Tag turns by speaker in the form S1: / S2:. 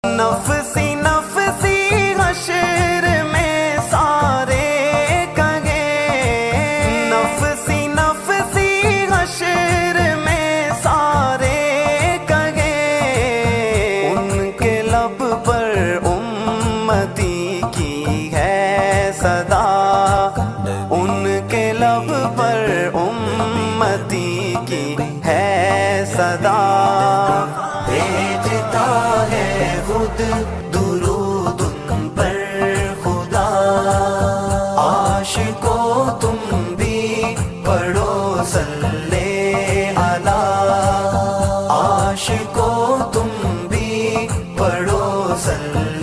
S1: نفسی نفسی حشر میں سارے کہیں، نفسی نفسی حشر میں سارے کہیں، ان کے لب پر امتی کی ہے صدا، ان کے لب پر امتی کی ہے صدا، بھیجتا ہے خود درود ان پر خدا، عاشقو تم بھی پڑھو صلی علی، عاشقو تم بھی پڑھو صلی